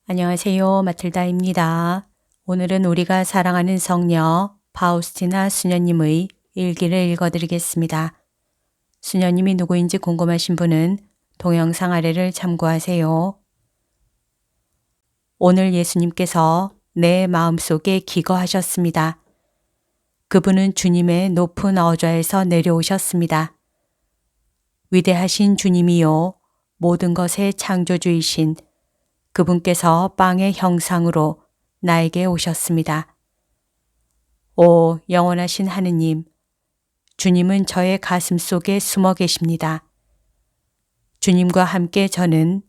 안녕하세요. 마틀다입니다. 오늘은 우리가 사랑하는 성녀 파우스티나 수녀님의 일기를 읽어드리겠습니다. 수녀님이 누구인지 궁금하신 분은 동영상 아래를 참고하세요. 오늘 예수님께서 내 마음속에 기거하셨습니다. 그분은 주님의 높은 어좌에서 내려오셨습니다. 위대하신 주님이요 모든 것의 창조주이신 그분께서 빵의 형상으로 나에게 오셨습니다. 오 영원하신 하느님, 주님은 저의 가슴 속에 숨어 계십니다. 주님과 함께 저는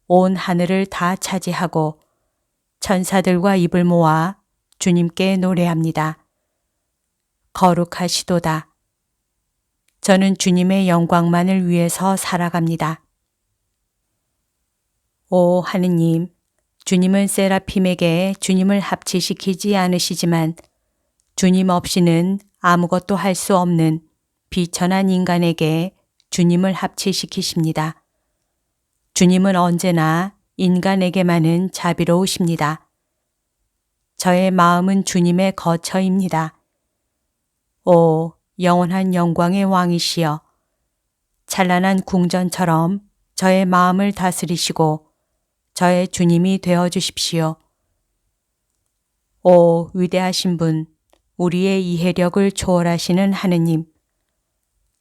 온 하늘을 다 차지하고 천사들과 입을 모아 주님께 노래합니다. 거룩하시도다. 저는 주님의 영광만을 위해서 살아갑니다. 오 하느님, 주님은 세라핌에게 주님을 합치시키지 않으시지만 주님 없이는 아무것도 할 수 없는 비천한 인간에게 주님을 합치시키십니다. 주님은 언제나 인간에게만은 자비로우십니다. 저의 마음은 주님의 거처입니다. 오 영원한 영광의 왕이시여, 찬란한 궁전처럼 저의 마음을 다스리시고 저의 주님이 되어 주십시오. 오 위대하신 분, 우리의 이해력을 초월하시는 하느님,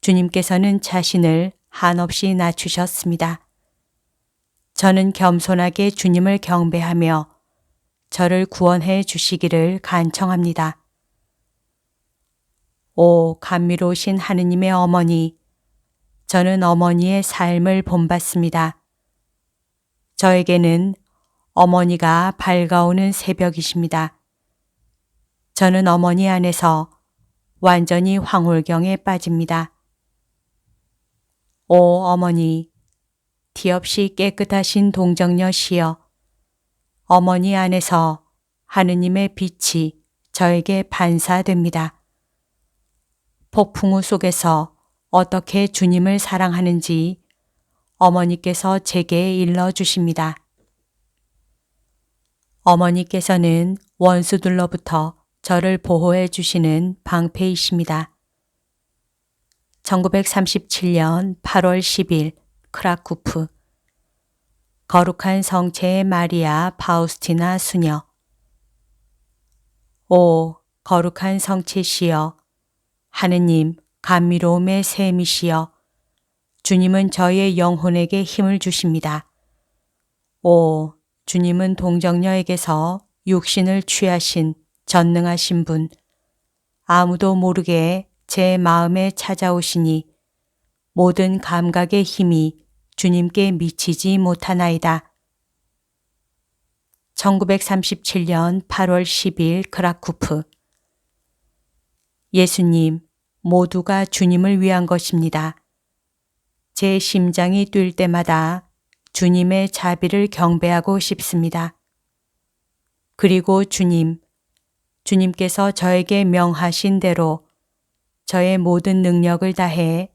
주님께서는 자신을 한없이 낮추셨습니다. 저는 겸손하게 주님을 경배하며 저를 구원해 주시기를 간청합니다. 오 감미로우신 하느님의 어머니, 저는 어머니의 삶을 본받습니다. 저에게는 어머니가 밝아오는 새벽이십니다. 저는 어머니 안에서 완전히 황홀경에 빠집니다. 오 어머니, 티없이 깨끗하신 동정녀시여, 어머니 안에서 하느님의 빛이 저에게 반사됩니다. 폭풍우 속에서 어떻게 주님을 사랑하는지 어머니께서 제게 일러주십니다. 어머니께서는 원수들로부터 저를 보호해 주시는 방패이십니다. 1937년 8월 10일 크라쿠프. 거룩한 성체의 마리아 파우스티나 수녀. 오 거룩한 성체시여, 하느님 감미로움의 샘이시여, 주님은 저의 영혼에게 힘을 주십니다. 오 주님은 동정녀에게서 육신을 취하신 전능하신 분, 아무도 모르게 제 마음에 찾아오시니 모든 감각의 힘이 주님께 미치지 못하나이다. 1937년 8월 10일 크라쿠프. 예수님, 모두가 주님을 위한 것입니다. 제 심장이 뛸 때마다 주님의 자비를 경배하고 싶습니다. 그리고 주님께서 저에게 명하신 대로 저의 모든 능력을 다해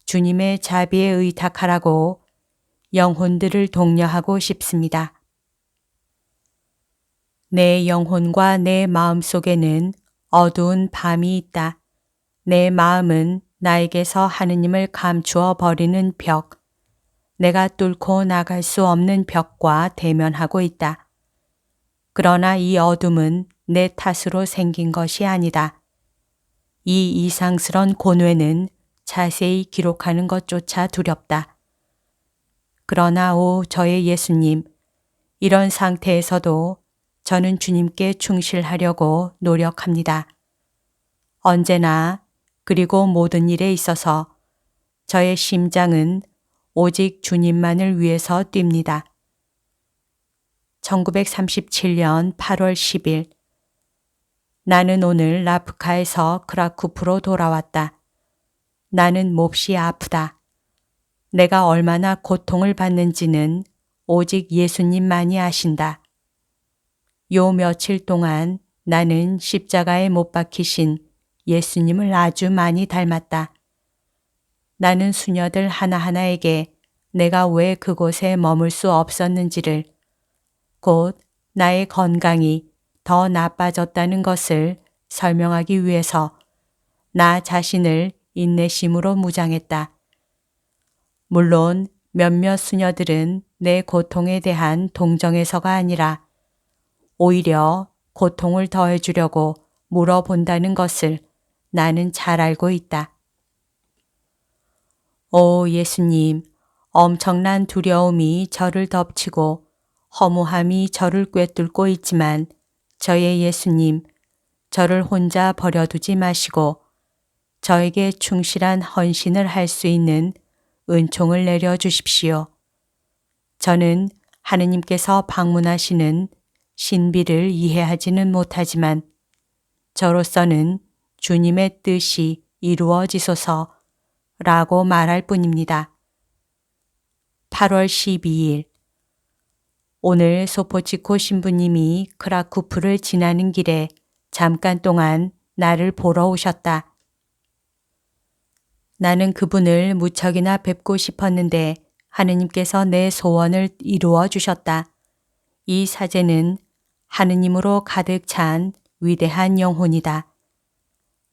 주님의 자비에 의탁하라고 영혼들을 독려하고 싶습니다. 내 영혼과 내 마음 속에는 어두운 밤이 있다. 내 마음은 나에게서 하느님을 감추어 버리는 벽, 내가 뚫고 나갈 수 없는 벽과 대면하고 있다. 그러나 이 어둠은 내 탓으로 생긴 것이 아니다. 이 이상스런 고뇌는 자세히 기록하는 것조차 두렵다. 그러나 오 저의 예수님, 이런 상태에서도 저는 주님께 충실하려고 노력합니다. 언제나 그리고 모든 일에 있어서 저의 심장은 오직 주님만을 위해서 뜁니다. 1937년 8월 10일. 나는 오늘 라프카에서 크라쿠프로 돌아왔다. 나는 몹시 아프다. 내가 얼마나 고통을 받는지는 오직 예수님만이 아신다. 요 며칠 동안 나는 십자가에 못 박히신 예수님을 아주 많이 닮았다. 나는 수녀들 하나하나에게 내가 왜 그곳에 머물 수 없었는지를, 곧 나의 건강이 더 나빠졌다는 것을 설명하기 위해서 나 자신을 인내심으로 무장했다. 물론 몇몇 수녀들은 내 고통에 대한 동정에서가 아니라 오히려 고통을 더해주려고 물어본다는 것을 나는 잘 알고 있다. 오 예수님, 엄청난 두려움이 저를 덮치고 허무함이 저를 꿰뚫고 있지만 저의 예수님, 저를 혼자 버려두지 마시고 저에게 충실한 헌신을 할 수 있는 은총을 내려주십시오. 저는 하느님께서 방문하시는 신비를 이해하지는 못하지만 저로서는 주님의 뜻이 이루어지소서라고 말할 뿐입니다. 8월 12일 오늘 소포치코 신부님이 크라쿠프를 지나는 길에 잠깐 동안 나를 보러 오셨다. 나는 그분을 무척이나 뵙고 싶었는데 하느님께서 내 소원을 이루어 주셨다. 이 사제는 하느님으로 가득 찬 위대한 영혼이다.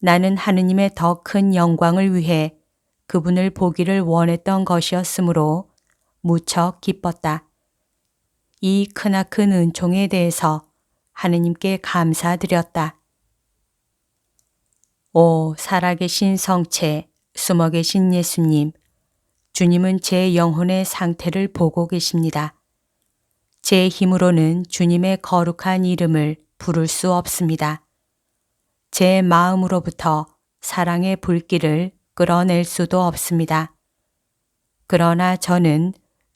나는 하느님의 더 큰 영광을 위해 그분을 보기를 원했던 것이었으므로 무척 기뻤다. 이 크나큰 은총에 대해서 하느님께 감사드렸다. 오 살아계신 성체, 숨어계신 예수님, 주님은 제 영혼의 상태를 보고 계십니다. 제 힘으로는 주님의 거룩한 이름을 부를 수 없습니다. 제 마음으로부터 사랑의 불길을 끌어낼 수도 없습니다. 그러나 저는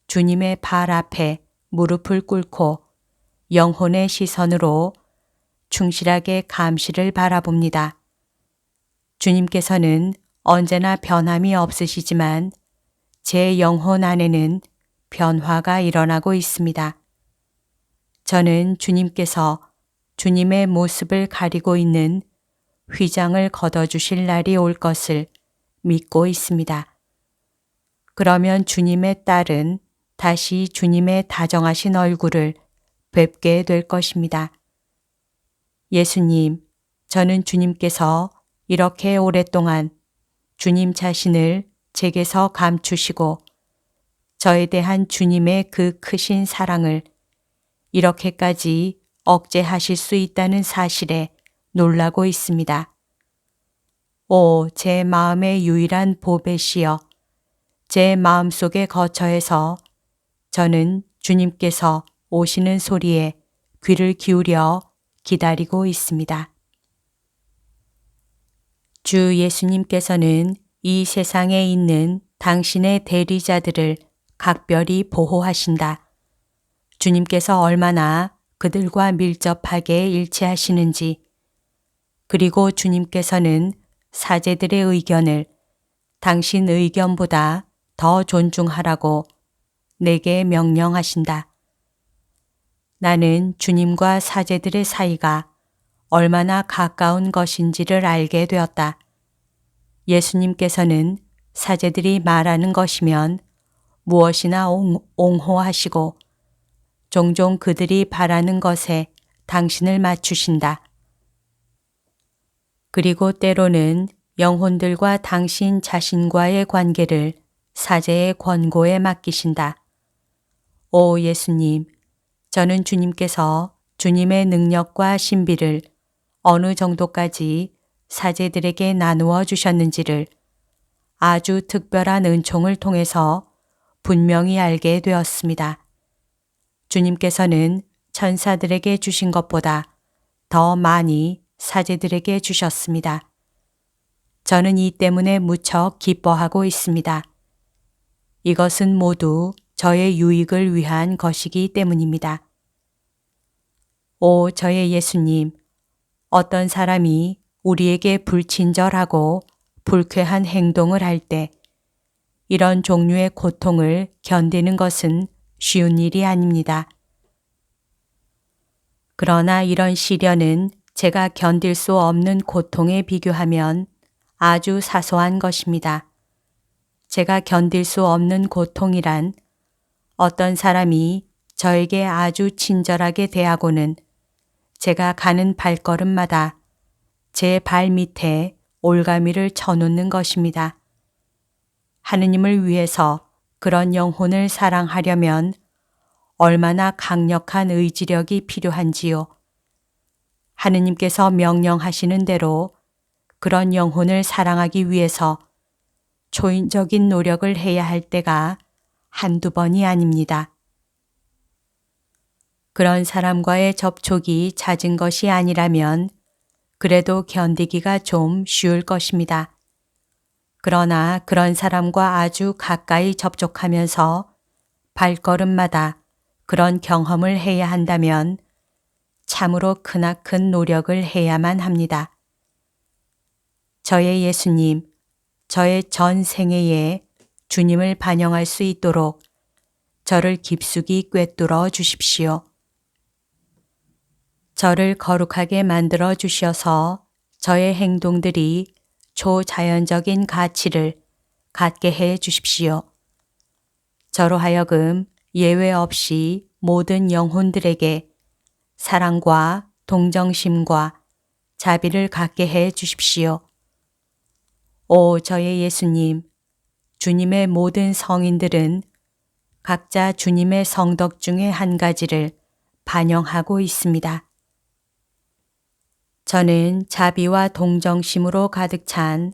주님의 발 앞에 무릎을 꿇고 영혼의 시선으로 충실하게 감시를 바라봅니다. 주님께서는 언제나 변함이 없으시지만 제 영혼 안에는 변화가 일어나고 있습니다. 저는 주님께서 주님의 모습을 가리고 있는 휘장을 걷어주실 날이 올 것을 믿고 있습니다. 그러면 주님의 딸은 다시 주님의 다정하신 얼굴을 뵙게 될 것입니다. 예수님, 저는 주님께서 이렇게 오랫동안 주님 자신을 제게서 감추시고 저에 대한 주님의 그 크신 사랑을 이렇게까지 억제하실 수 있다는 사실에 놀라고 있습니다. 오, 제 마음의 유일한 보배시여, 제 마음속의 거처에서 저는 주님께서 오시는 소리에 귀를 기울여 기다리고 있습니다. 주 예수님께서는 이 세상에 있는 당신의 대리자들을 각별히 보호하신다. 주님께서 얼마나 그들과 밀접하게 일치하시는지, 그리고 주님께서는 사제들의 의견을 당신 의견보다 더 존중하라고 내게 명령하신다. 나는 주님과 사제들의 사이가 얼마나 가까운 것인지를 알게 되었다. 예수님께서는 사제들이 말하는 것이면 무엇이나 옹호하시고 종종 그들이 바라는 것에 당신을 맞추신다. 그리고 때로는 영혼들과 당신 자신과의 관계를 사제의 권고에 맡기신다. 오 예수님, 저는 주님께서 주님의 능력과 신비를 어느 정도까지 사제들에게 나누어 주셨는지를 아주 특별한 은총을 통해서 분명히 알게 되었습니다. 주님께서는 천사들에게 주신 것보다 더 많이 사제들에게 주셨습니다. 저는 이 때문에 무척 기뻐하고 있습니다. 이것은 모두 저의 유익을 위한 것이기 때문입니다. 오, 저의 예수님, 어떤 사람이 우리에게 불친절하고 불쾌한 행동을 할 때 이런 종류의 고통을 견디는 것은 쉬운 일이 아닙니다. 그러나 이런 시련은 제가 견딜 수 없는 고통에 비교하면 아주 사소한 것입니다. 제가 견딜 수 없는 고통이란 어떤 사람이 저에게 아주 친절하게 대하고는 제가 가는 발걸음마다 제 발 밑에 올가미를 쳐놓는 것입니다. 하느님을 위해서 그런 영혼을 사랑하려면 얼마나 강력한 의지력이 필요한지요. 하느님께서 명령하시는 대로 그런 영혼을 사랑하기 위해서 초인적인 노력을 해야 할 때가 한두 번이 아닙니다. 그런 사람과의 접촉이 잦은 것이 아니라면 그래도 견디기가 좀 쉬울 것입니다. 그러나 그런 사람과 아주 가까이 접촉하면서 발걸음마다 그런 경험을 해야 한다면 참으로 크나큰 노력을 해야만 합니다. 저의 예수님, 저의 전 생애에 주님을 반영할 수 있도록 저를 깊숙이 꿰뚫어 주십시오. 저를 거룩하게 만들어 주셔서 저의 행동들이 초자연적인 가치를 갖게 해 주십시오. 저로 하여금 예외 없이 모든 영혼들에게 사랑과 동정심과 자비를 갖게 해 주십시오. 오, 저의 예수님, 주님의 모든 성인들은 각자 주님의 성덕 중에 한 가지를 반영하고 있습니다. 저는 자비와 동정심으로 가득 찬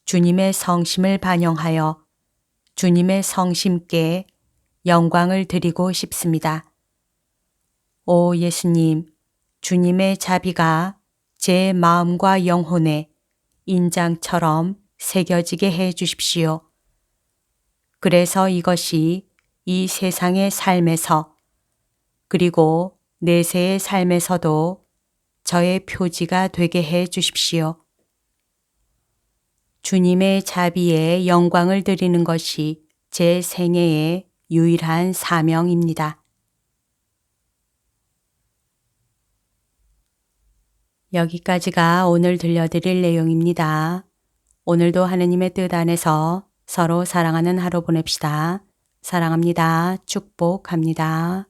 주님의 성심을 반영하여 주님의 성심께 영광을 드리고 싶습니다. 오 예수님, 주님의 자비가 제 마음과 영혼에 인장처럼 새겨지게 해 주십시오. 그래서 이것이 이 세상의 삶에서 그리고 내세의 삶에서도 저의 표지가 되게 해 주십시오. 주님의 자비에 영광을 드리는 것이 제 생애의 유일한 사명입니다. 여기까지가 오늘 들려드릴 내용입니다. 오늘도 하느님의 뜻 안에서 서로 사랑하는 하루 보냅시다. 사랑합니다. 축복합니다.